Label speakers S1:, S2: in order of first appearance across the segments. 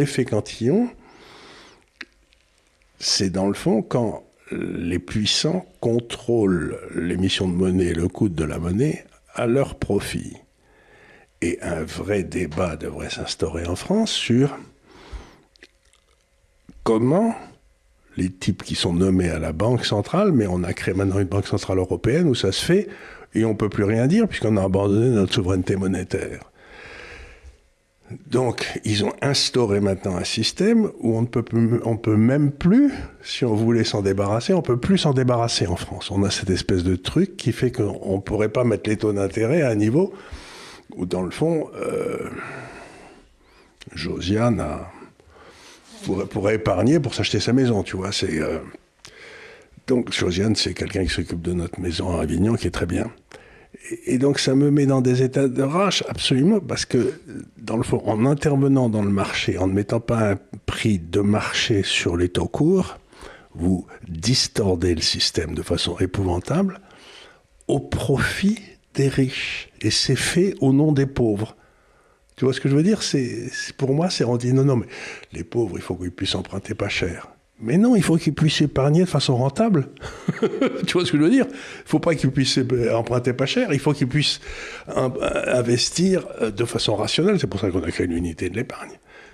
S1: L'effet cantillon, c'est dans le fond quand les puissants contrôlent l'émission de monnaie, le coût de la monnaie, à leur profit. Et un vrai débat devrait s'instaurer en France sur comment les types qui sont nommés à la Banque centrale, mais on a créé maintenant une Banque centrale européenne où ça se fait, et on ne peut plus rien dire puisqu'on a abandonné notre souveraineté monétaire. Donc, ils ont instauré maintenant un système où on peut même plus, si on voulait s'en débarrasser, on peut plus s'en débarrasser en France. On a cette espèce de truc qui fait qu'on ne pourrait pas mettre les taux d'intérêt à un niveau où, dans le fond, Josiane pourrait épargner pour s'acheter sa maison, tu vois. Donc, Josiane, c'est quelqu'un qui s'occupe de notre maison à Avignon, qui est très bien. Et donc, ça me met dans des états de rage, absolument, parce que, dans le fond, en intervenant dans le marché, en ne mettant pas un prix de marché sur les taux courts, vous distordez le système de façon épouvantable au profit des riches. Et c'est fait au nom des pauvres. Tu vois ce que je veux dire ? Pour moi, on dit non, mais les pauvres, il faut qu'ils puissent emprunter pas cher. Mais non, il faut qu'ils puissent épargner de façon rentable. Tu vois ce que je veux dire ? Il ne faut pas qu'ils puissent emprunter pas cher, il faut qu'ils puissent investir de façon rationnelle. C'est pour ça qu'on a créé l'unité de l'épargne.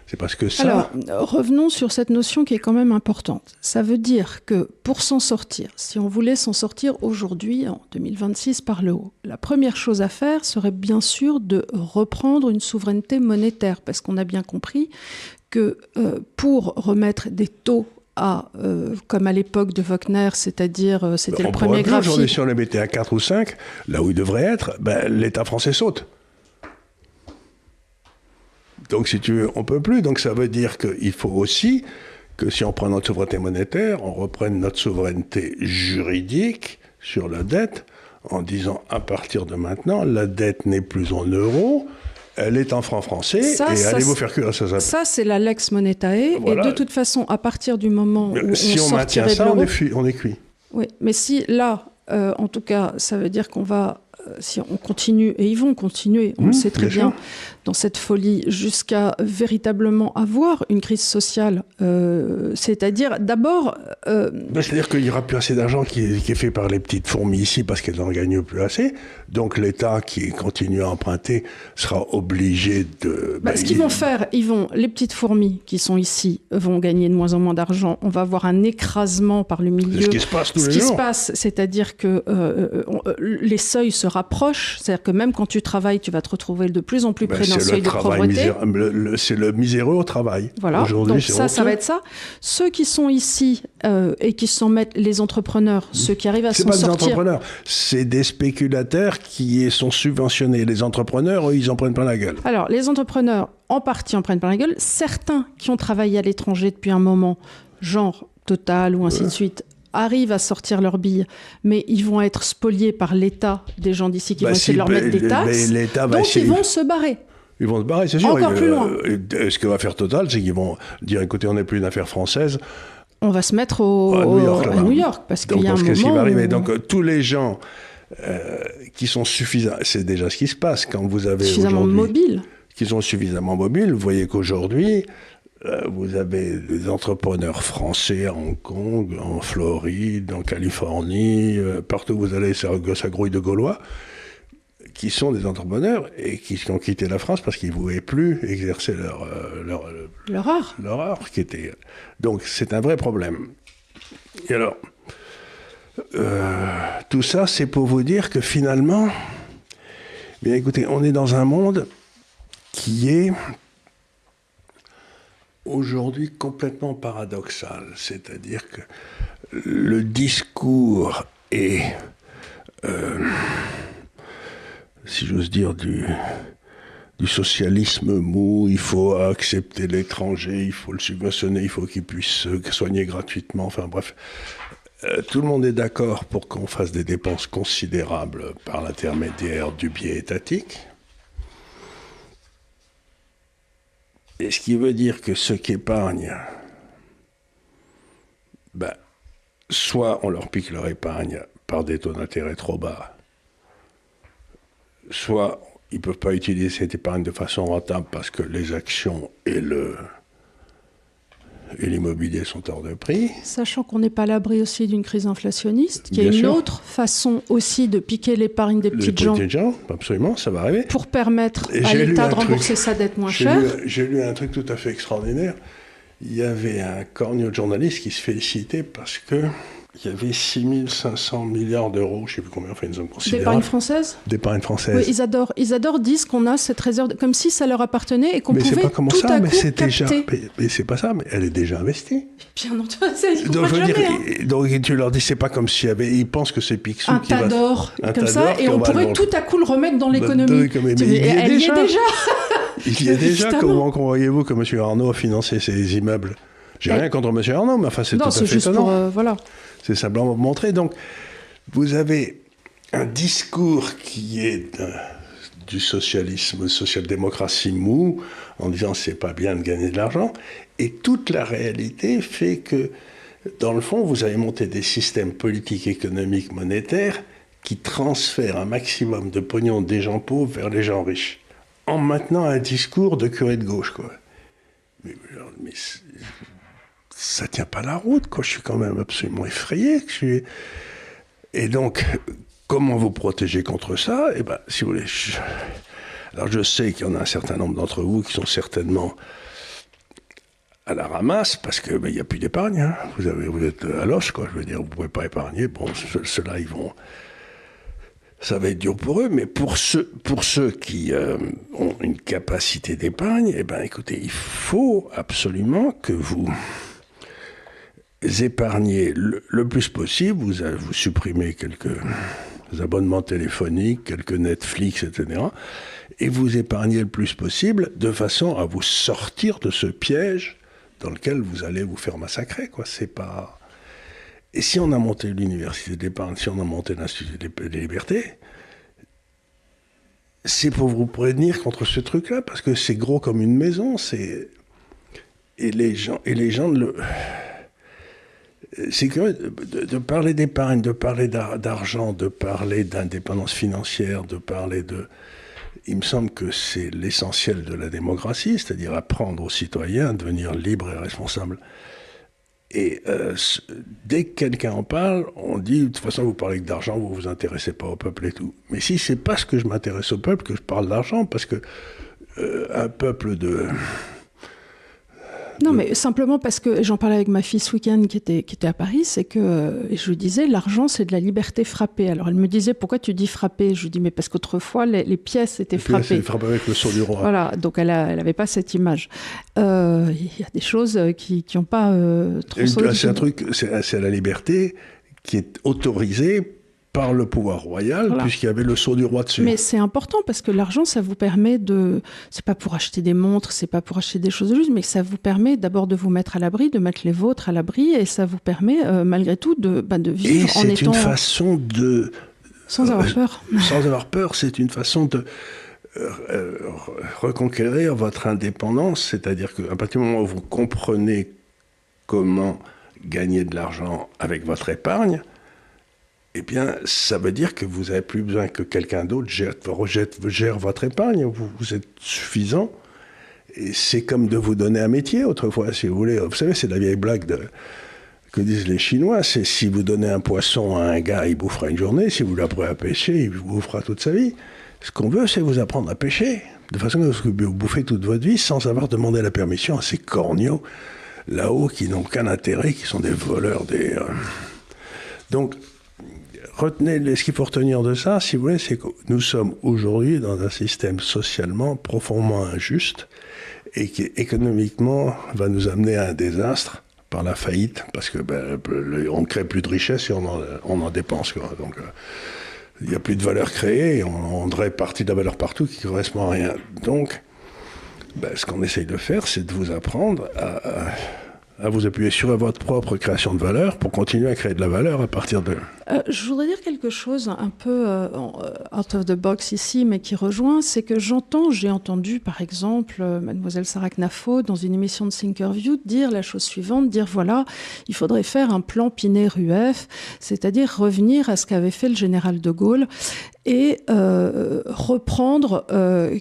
S1: C'est parce que ça...
S2: Alors, revenons sur cette notion qui est quand même importante. Ça veut dire que pour s'en sortir, si on voulait s'en sortir aujourd'hui, en 2026, par le haut, la première chose à faire serait bien sûr de reprendre une souveraineté monétaire, parce qu'on a bien compris que pour remettre des taux comme à l'époque de Wagner, c'est-à-dire c'était le premier graphique.
S1: Aujourd'hui, si on les mettait à 4 ou 5, là où il devrait être, l'État français saute. Donc, si tu veux, on ne peut plus. Donc, ça veut dire qu'il faut aussi que si on prend notre souveraineté monétaire, on reprenne notre souveraineté juridique sur la dette en disant à partir de maintenant, la dette n'est plus en euros, elle est en francs français allez vous faire cuire ça.
S2: Ça, c'est la lex monetae. Voilà. Et de toute façon, à partir du moment où
S1: si on maintient ça, on est cuit.
S2: Oui, mais si là, en tout cas, ça veut dire qu'on va... si on continue, et ils vont continuer, on le sait très bien, dans cette folie, jusqu'à véritablement avoir une crise sociale. C'est-à-dire, d'abord...
S1: c'est-à-dire qu'il n'y aura plus assez d'argent qui est fait par les petites fourmis ici parce qu'elles n'en gagnent plus assez. Donc l'État qui continue à emprunter sera obligé de...
S2: ce qu'ils vont faire, les petites fourmis qui sont ici vont gagner de moins en moins d'argent. On va avoir un écrasement par le milieu.
S1: C'est ce qui se passe tous les jours.
S2: Ce qui se passe, c'est-à-dire que les seuils se rapprochent. C'est-à-dire que même quand tu travailles, tu vas te retrouver de plus en plus près d'un seuil de pauvreté.
S1: C'est le miséreux au travail.
S2: Voilà, donc ça va être ça. Ceux qui sont ici et qui s'en mettent, les entrepreneurs, ceux qui arrivent à s'en sortir...
S1: C'est pas des entrepreneurs, c'est des spéculateurs qui sont subventionnés. Les entrepreneurs, eux, ils en prennent plein la gueule.
S2: Alors, les entrepreneurs, en partie, en prennent plein la gueule. Certains qui ont travaillé à l'étranger depuis un moment, genre Total ou ainsi de suite, arrivent à sortir leurs billes, mais ils vont être spoliés par l'État des gens d'ici qui vont essayer de leur mettre des taxes. Donc, ils vont se barrer.
S1: Ils vont se barrer, c'est sûr.
S2: Encore plus loin.
S1: Ce que va faire Total, c'est qu'ils vont dire, écoutez, on n'est plus une affaire française.
S2: On va se mettre à New York, parce qu'il y a un moment
S1: va arriver. Donc, tous les gens qui sont suffisants... C'est déjà ce qui se passe quand vous avez
S2: suffisamment mobiles.
S1: Qui sont suffisamment mobiles. Vous voyez qu'aujourd'hui, vous avez des entrepreneurs français à Hong Kong, en Floride, en Californie, partout où vous allez, ça grouille de Gaulois, qui sont des entrepreneurs et qui ont quitté la France parce qu'ils ne pouvaient plus exercer leur art. Donc, c'est un vrai problème. Et alors... tout ça, c'est pour vous dire que finalement, bien écoutez, on est dans un monde qui est aujourd'hui complètement paradoxal. C'est-à-dire que le discours est, si j'ose dire, du socialisme mou, il faut accepter l'étranger, il faut le subventionner, il faut qu'il puisse se soigner gratuitement, enfin bref... tout le monde est d'accord pour qu'on fasse des dépenses considérables par l'intermédiaire du biais étatique. Et ce qui veut dire que ceux qui épargnent, soit on leur pique leur épargne par des taux d'intérêt trop bas, soit ils ne peuvent pas utiliser cette épargne de façon rentable parce que les actions et et l'immobilier sont hors de prix.
S2: Sachant qu'on n'est pas à l'abri aussi d'une crise inflationniste, qui est
S1: Bien
S2: une
S1: sûr.
S2: autre façon aussi de piquer l'épargne des petites gens
S1: Absolument, ça va arriver.
S2: pour permettre
S1: Et
S2: à
S1: j'ai lu
S2: l'État
S1: un
S2: de
S1: truc.
S2: rembourser sa dette moins cher.
S1: J'ai lu un truc tout à fait extraordinaire. Il y avait un corneau de journalistes qui se félicitait parce que il y avait 6500 milliards d'euros, je ne sais plus combien, enfin une somme considérable.
S2: D'épargne française.
S1: D'épargne française.
S2: Oui, ils adorent disent qu'on a cette réserve, comme si ça leur appartenait et qu'on
S1: Mais
S2: pouvait
S1: c'est pas comment
S2: tout
S1: ça,
S2: à
S1: mais
S2: coup
S1: c'est
S2: capter.
S1: déjà. Mais c'est pas ça, mais elle est déjà investie.
S2: Bien entendu, ils
S1: Donc, je veux
S2: jamais,
S1: dire,
S2: hein.
S1: donc tu leur dis, c'est pas comme s'il y avait. Ils pensent que c'est Picsou
S2: Un
S1: qui va.
S2: tas d'or,
S1: un
S2: comme
S1: tas
S2: ça,
S1: d'or
S2: et on
S1: qu'on va
S2: pourrait
S1: le
S2: tout à coup le remettre dans
S1: Dans
S2: l'économie.
S1: l'économie. Mais
S2: Elle y est déjà.
S1: Il y est déjà.
S2: Évidemment.
S1: Comment croyez-vous que M. Arnaud a financé ces immeubles? J'ai rien contre M. Arnaud, mais enfin, c'est tout
S2: Non,
S1: à
S2: c'est
S1: fait
S2: juste
S1: étonnant.
S2: pour voilà.
S1: C'est simplement pour montrer. Donc, vous avez un discours qui est du socialisme, social-démocratie mou, en disant c'est pas bien de gagner de l'argent, et toute la réalité fait que, dans le fond, vous avez monté des systèmes politiques, économiques, monétaires qui transfèrent un maximum de pognon des gens pauvres vers les gens riches, en maintenant un discours de curé de gauche, quoi. Mais ça tient pas la route, quoi. Je suis quand même absolument effrayé. Et donc, comment vous protéger contre ça? Eh ben, si vous voulez, alors je sais qu'il y en a un certain nombre d'entre vous qui sont certainement à la ramasse parce que il n'y a plus d'épargne. Hein. Vous êtes à l'os, quoi. Je veux dire, vous pouvez pas épargner. Bon, ceux-là, ça va être dur pour eux, mais pour ceux qui ont une capacité d'épargne, eh ben, écoutez, il faut absolument que vous épargnez le plus possible. Vous supprimez quelques abonnements téléphoniques, quelques Netflix, etc. Et vous épargnez le plus possible de façon à vous sortir de ce piège dans lequel vous allez vous faire massacrer, quoi. C'est pas... Et si on a monté l'université d'épargne, si on a monté l'Institut des libertés, c'est pour vous prévenir contre ce truc-là, parce que c'est gros comme une maison, et les gens c'est curieux de parler d'épargne, de parler d'argent, de parler d'indépendance financière, de parler de... Il me semble que c'est l'essentiel de la démocratie, c'est-à-dire apprendre aux citoyens à devenir libres et responsables. Et dès que quelqu'un en parle, on dit, de toute façon, vous parlez que d'argent, vous vous intéressez pas au peuple et tout. Mais si c'est parce que je m'intéresse au peuple que je parle d'argent, parce que un peuple de...
S2: Non, mais simplement parce que j'en parlais avec ma fille ce week-end qui était à Paris, c'est que je lui disais, l'argent, c'est de la liberté frappée. Alors elle me disait, pourquoi tu dis frappée? Je lui dis, mais parce qu'autrefois, les pièces étaient frappées.
S1: Elle frappe avec le sceau du roi.
S2: Voilà, donc elle n'avait pas cette image. Il y a des choses qui n'ont pas transcendé.
S1: C'est un truc, c'est la liberté qui est autorisée par le pouvoir royal, voilà, puisqu'il y avait le sceau du roi dessus.
S2: Mais c'est important parce que l'argent, ça vous permet de... C'est pas pour acheter des montres, c'est pas pour acheter des choses juste, mais ça vous permet d'abord de vous mettre à l'abri, de mettre les vôtres à l'abri, et ça vous permet malgré tout de vivre en étant...
S1: Et c'est une façon de...
S2: Sans avoir peur.
S1: Sans avoir peur, c'est une façon de reconquérir votre indépendance, c'est-à-dire qu'à partir du moment où vous comprenez comment gagner de l'argent avec votre épargne, eh bien, ça veut dire que vous n'avez plus besoin que quelqu'un d'autre gère votre épargne. Vous êtes suffisant. Et c'est comme de vous donner un métier autrefois, si vous voulez. Vous savez, c'est la vieille blague que disent les Chinois. C'est si vous donnez un poisson à un gars, il bouffera une journée. Si vous l'apprenez à pêcher, il vous bouffera toute sa vie. Ce qu'on veut, c'est vous apprendre à pêcher. De façon que vous bouffez toute votre vie sans avoir demandé la permission à ces corneaux là-haut qui n'ont qu'un intérêt, qui sont des voleurs, Donc, retenez, ce qu'il faut retenir de ça, si vous voulez, c'est que nous sommes aujourd'hui dans un système socialement profondément injuste et qui, économiquement, va nous amener à un désastre par la faillite, parce que on ne crée plus de richesse et on en dépense, quoi. Donc, il n'y a plus de valeur créée et on répartit de la valeur partout qui ne correspond à rien. Donc, ce qu'on essaye de faire, c'est de vous apprendre à vous appuyer sur votre propre création de valeur pour continuer à créer de la valeur à partir de...
S2: Je voudrais dire quelque chose un peu out of the box ici, mais qui rejoint, c'est que j'ai entendu par exemple mademoiselle Sarah Knafo dans une émission de Thinkerview dire la chose suivante, dire voilà, il faudrait faire un plan Pinay-Rueff, c'est-à-dire revenir à ce qu'avait fait le général de Gaulle et reprendre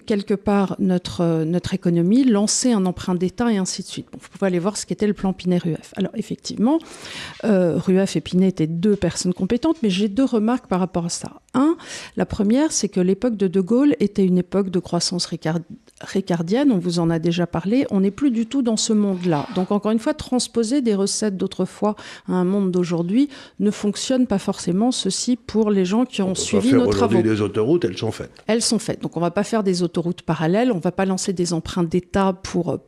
S2: quelque part notre économie, lancer un emprunt d'État et ainsi de suite. Bon, vous pouvez aller voir ce qu'était le plan plan Pinet-Rueff. Alors effectivement, Rueff et Pinet étaient 2 personnes compétentes, mais j'ai 2 remarques par rapport à ça. La première, c'est que l'époque de De Gaulle était une époque de croissance ricardienne, on vous en a déjà parlé, on n'est plus du tout dans ce monde-là. Donc encore une fois, transposer des recettes d'autrefois à un monde d'aujourd'hui ne fonctionne pas forcément, ceci pour les gens qui ont suivi nos travaux.
S1: Aujourd'hui, les autoroutes, elles sont faites.
S2: Elles sont faites, donc on ne va pas faire des autoroutes parallèles, on ne va pas lancer des emprunts d'État pour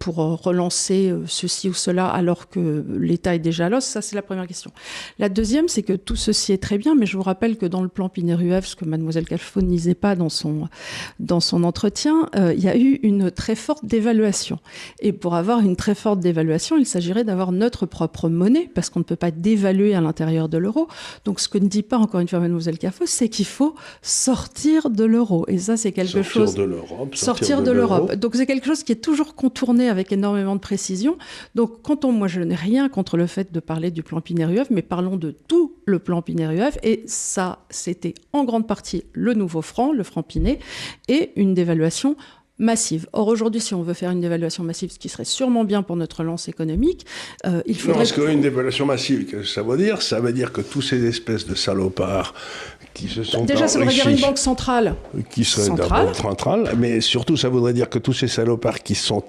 S2: relancer ceci ou cela alors que l'État est déjà là, ça c'est la première question. La deuxième, c'est que tout ceci est très bien, mais je vous rappelle que dans le plan Pinet-Rueff, ce que mademoiselle Calfeau ne disait pas dans son entretien, il y a eu une très forte dévaluation. Et pour avoir une très forte dévaluation, il s'agirait d'avoir notre propre monnaie, parce qu'on ne peut pas dévaluer à l'intérieur de l'euro. Donc ce que ne dit pas encore une fois mademoiselle Calfeau, c'est qu'il faut sortir de l'euro. Et ça, c'est quelque chose... Sortir de l'Europe. Donc c'est quelque chose qui est toujours contourné avec énormément de précision. Donc moi je n'ai rien contre le fait de parler du plan Pinet-Rueff, mais parlons de tout le plan Pinet-Rueff. Et ça, c'était en grande partie le nouveau franc, le franc Pinet, et une dévaluation massive. Or, aujourd'hui, si on veut faire une dévaluation massive, ce qui serait sûrement bien pour notre relance économique, il faudrait...
S1: Non, parce qu'une dévaluation massive, qu'est-ce que ça veut dire que tous ces espèces de salopards qui se sont
S2: déjà, ça voudrait dire une banque centrale.
S1: Qui serait d'abord centrale, mais surtout, ça voudrait dire que tous ces salopards qui sont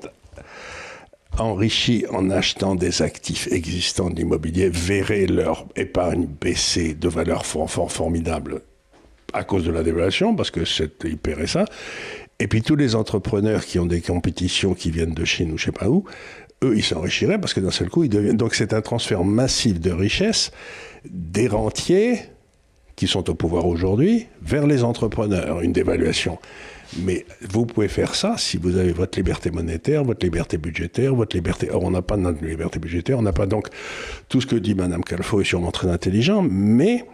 S1: enrichis en achetant des actifs existants de l'immobilier verraient leur épargne baisser de valeur formidable à cause de la dévaluation, parce que ils paieraient ça. Et puis tous les entrepreneurs qui ont des compétitions qui viennent de Chine ou je ne sais pas où, eux, ils s'enrichiraient parce que d'un seul coup, ils deviennent... Donc c'est un transfert massif de richesse des rentiers qui sont au pouvoir aujourd'hui vers les entrepreneurs, une dévaluation. Mais vous pouvez faire ça si vous avez votre liberté monétaire, votre liberté budgétaire, votre liberté... Or, on n'a pas notre liberté budgétaire, on n'a pas donc... Tout ce que dit Mme Calfeau est sûrement très intelligent, mais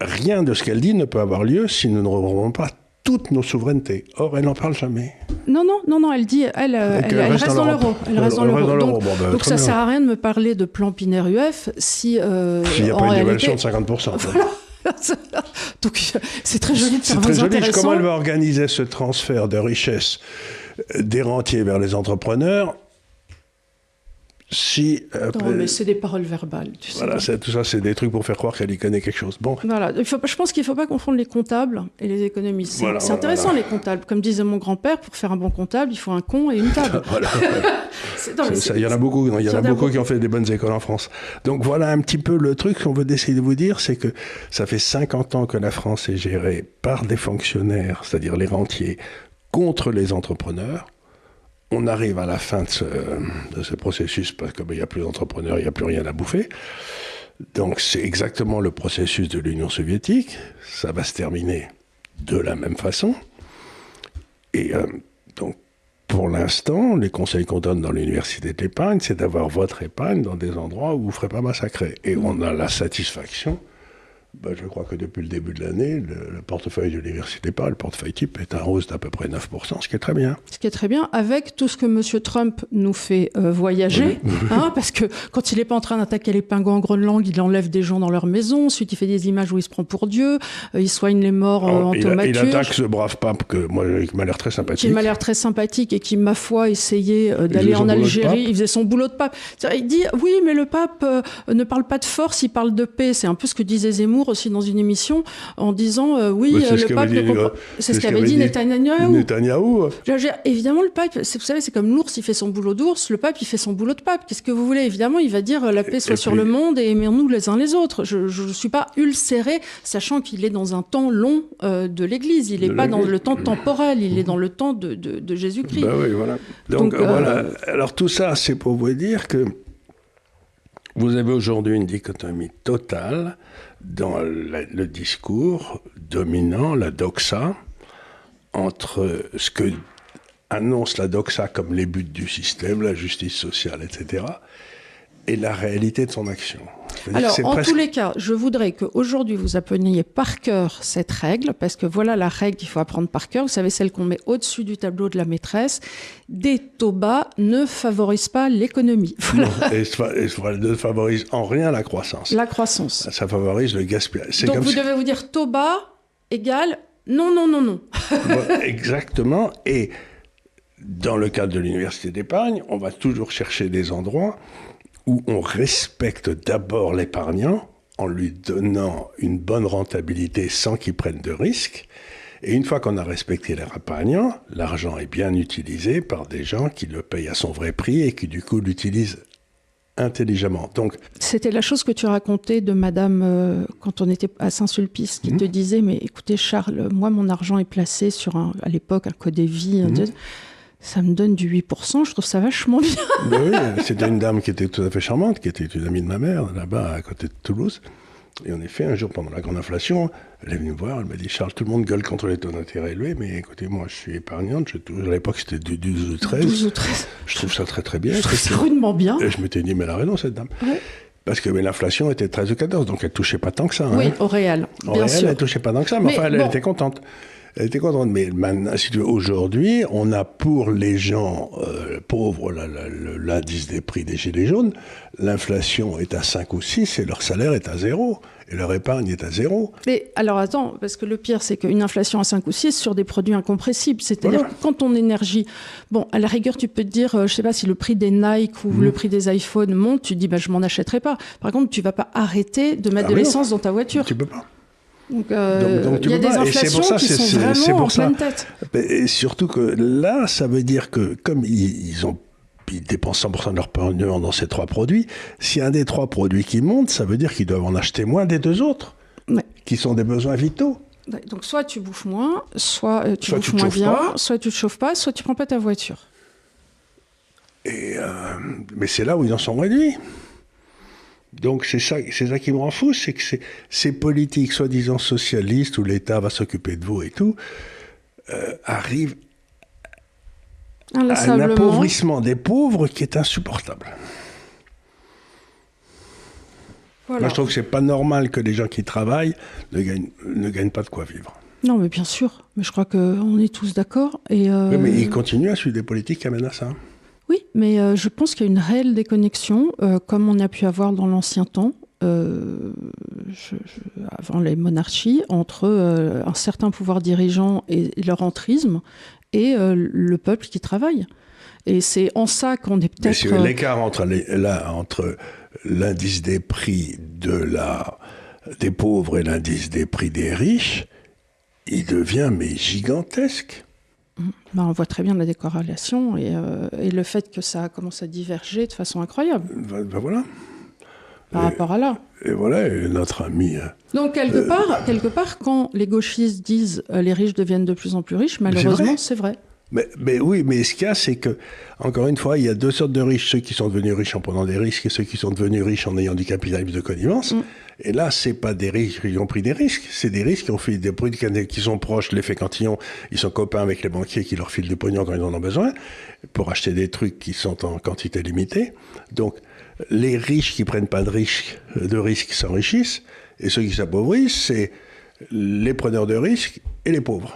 S1: rien de ce qu'elle dit ne peut avoir lieu si nous ne reprenons pas toutes nos souverainetés. Or, elle n'en parle jamais.
S2: Non, elle dit, elle reste dans l'euro. Elle reste dans l'euro. Donc ça ne sert à rien de me parler de plan Pinet-Rueff si...
S1: S'il n'y a pas une dévaluation de 50%.
S2: Donc c'est très joli de faire vos intéressants.
S1: Comment elle va organiser ce transfert de richesse des rentiers vers les entrepreneurs
S2: non, mais c'est des paroles verbales, tu sais.
S1: Voilà, tout ça, c'est des trucs pour faire croire qu'elle y connaît quelque chose. Bon.
S2: Voilà, je pense qu'il ne faut pas confondre les comptables et les économistes. C'est intéressant, les comptables. Comme disait mon grand-père, pour faire un bon comptable, il faut un con et une table.
S1: Il y en a beaucoup, qui ont fait des bonnes écoles en France. Donc voilà un petit peu le truc qu'on veut essayer de vous dire, c'est que ça fait 50 ans que la France est gérée par des fonctionnaires, c'est-à-dire les rentiers, contre les entrepreneurs. On arrive à la fin de ce processus parce qu'il n'y a plus d'entrepreneurs, il n'y a plus rien à bouffer. Donc c'est exactement le processus de l'Union soviétique. Ça va se terminer de la même façon. Et donc pour l'instant, les conseils qu'on donne dans l'université de l'épargne, c'est d'avoir votre épargne dans des endroits où vous ne ferez pas massacrer. Et on a la satisfaction... je crois que depuis le début de l'année, le portefeuille de l'université d'épargne, le portefeuille type, est en hausse d'à peu près 9%, ce qui est très bien.
S2: Ce qui est très bien, avec tout ce que M. Trump nous fait voyager, parce que quand il n'est pas en train d'attaquer les pingouins en Groenland, il enlève des gens dans leur maison, ensuite il fait des images où il se prend pour Dieu, il soigne les morts en thaumaturge.
S1: Il attaque ce brave pape qui m'a l'air très sympathique.
S2: Qui m'a l'air très sympathique et qui, ma foi, essayait d'aller en Algérie. Il faisait son boulot de pape. Il dit, oui, mais le pape ne parle pas de force, il parle de paix. C'est un peu ce que disait Zemmour aussi dans une émission en disant le pape c'est ce qu'avait dit Netanyahou. Évidemment, le pape, vous savez, c'est comme l'ours, il fait son boulot d'ours, le pape, il fait son boulot de pape. Qu'est-ce que vous voulez? Évidemment, il va dire la paix soit sur le monde et aimons-nous les uns les autres. Je ne suis pas ulcéré, sachant qu'il est dans un temps long de l'Église. Il n'est pas dans le temps temporel, il est dans le temps de Jésus-Christ.
S1: Oui, voilà. Donc voilà. Alors tout ça, c'est pour vous dire que vous avez aujourd'hui une dichotomie totale dans le discours dominant, la doxa, entre ce que annonce la doxa comme les buts du système, la justice sociale, etc., et la réalité de son action.
S2: Alors, tous les cas, je voudrais qu'aujourd'hui, vous appreniez par cœur cette règle, parce que voilà la règle qu'il faut apprendre par cœur. Vous savez, celle qu'on met au-dessus du tableau de la maîtresse. Des taux bas ne favorisent pas l'économie. Voilà.
S1: Non, et ne favorise en rien la croissance.
S2: La croissance.
S1: Ça favorise le gaspillage.
S2: Donc, vous devez vous dire taux bas égale non.
S1: Exactement. Et dans le cadre de l'université d'épargne, on va toujours chercher des endroits où on respecte d'abord l'épargnant en lui donnant une bonne rentabilité sans qu'il prenne de risques. Et une fois qu'on a respecté l'épargnant, l'argent est bien utilisé par des gens qui le payent à son vrai prix et qui du coup l'utilisent intelligemment. Donc,
S2: c'était la chose que tu racontais de madame quand on était à Saint-Sulpice, qui te disait, mais écoutez Charles, moi mon argent est placé sur, à l'époque, un Codévie, ça me donne du 8%, je trouve ça vachement bien.
S1: Oui, c'était une dame qui était tout à fait charmante, qui était une amie de ma mère, là-bas, à côté de Toulouse. Et en effet, un jour, pendant la grande inflation, elle est venue me voir, elle m'a dit « Charles, tout le monde gueule contre les taux d'intérêt élevés, mais écoutez, moi, je suis épargnante, à l'époque, c'était du 12 ou 13.
S2: 12 ou 13.
S1: Je trouve ça très, très bien.
S2: Je trouve ça rudement bien.
S1: Et je m'étais dit « Mais elle a raison, cette dame.
S2: Ouais. »
S1: Parce que l'inflation était 13 ou 14, donc elle ne touchait pas tant que ça.
S2: Oui,
S1: hein.
S2: au réel,
S1: Au
S2: bien
S1: réel,
S2: sûr.
S1: elle ne touchait pas tant que ça, mais enfin, elle était contente. Elle était contente, mais maintenant, si tu veux, aujourd'hui, on a pour les gens pauvres l'indice des prix des gilets jaunes, l'inflation est à 5 ou 6 et leur salaire est à 0, et leur épargne est à 0.
S2: Mais alors attends, parce que le pire, c'est qu'une inflation à 5 ou 6 sur des produits incompressibles, c'est-à-dire que quand ton énergie... Bon, à la rigueur, tu peux te dire, je ne sais pas, si le prix des Nike ou le prix des iPhones monte, tu te dis, je m'en achèterai pas. Par contre, tu ne vas pas arrêter de mettre de l'essence dans ta voiture.
S1: Tu peux pas.
S2: Donc, il y a des inflations qui sont vraiment en pleine tête.
S1: Et surtout que là, ça veut dire que comme ils dépensent 100% de leur pognon dans ces 3 produits, si un des 3 produits qui monte, ça veut dire qu'ils doivent en acheter moins des 2 autres, qui sont des besoins vitaux.
S2: Donc soit tu bouffes moins, soit tu bouffes moins bien, soit tu ne te chauffes pas, soit tu ne prends pas ta voiture.
S1: Mais c'est là où ils en sont réduits. Donc c'est ça qui me rend fou, c'est que ces politiques soi-disant socialistes où l'État va s'occuper de vous et tout, arrivent à un appauvrissement des pauvres qui est insupportable. Voilà. Moi je trouve que c'est pas normal que les gens qui travaillent ne gagnent pas de quoi vivre.
S2: Non mais bien sûr, mais je crois qu'on est tous d'accord. Oui,
S1: mais ils continuent à suivre des politiques qui amènent à ça.
S2: Oui, mais je pense qu'il y a une réelle déconnexion, comme on a pu avoir dans l'ancien temps, avant les monarchies, entre un certain pouvoir dirigeant et leur entrisme, et le peuple qui travaille. Et c'est en ça qu'on est peut-être...
S1: Mais l'écart entre l'indice des prix des pauvres et l'indice des prix des riches, il devient gigantesque.
S2: On voit très bien la décorrélation et le fait que ça commence à diverger de façon incroyable.
S1: Voilà.
S2: Par rapport à là.
S1: Et voilà, notre ami...
S2: Donc, quelque part, quand les gauchistes disent les riches deviennent de plus en plus riches, malheureusement, c'est vrai.
S1: Mais oui, mais ce qu'il y a, c'est que, encore une fois, il y a 2 sortes de riches, ceux qui sont devenus riches en prenant des risques et ceux qui sont devenus riches en ayant du capitalisme de connivence. Et là, c'est pas des riches qui ont pris des risques, c'est des risques qui ont fait des produits qui sont proches de l'effet cantillon. Ils sont copains avec les banquiers qui leur filent du pognon quand ils en ont besoin pour acheter des trucs qui sont en quantité limitée. Donc, les riches qui prennent pas de risques s'enrichissent, et ceux qui s'appauvrissent, c'est les preneurs de risques et les pauvres.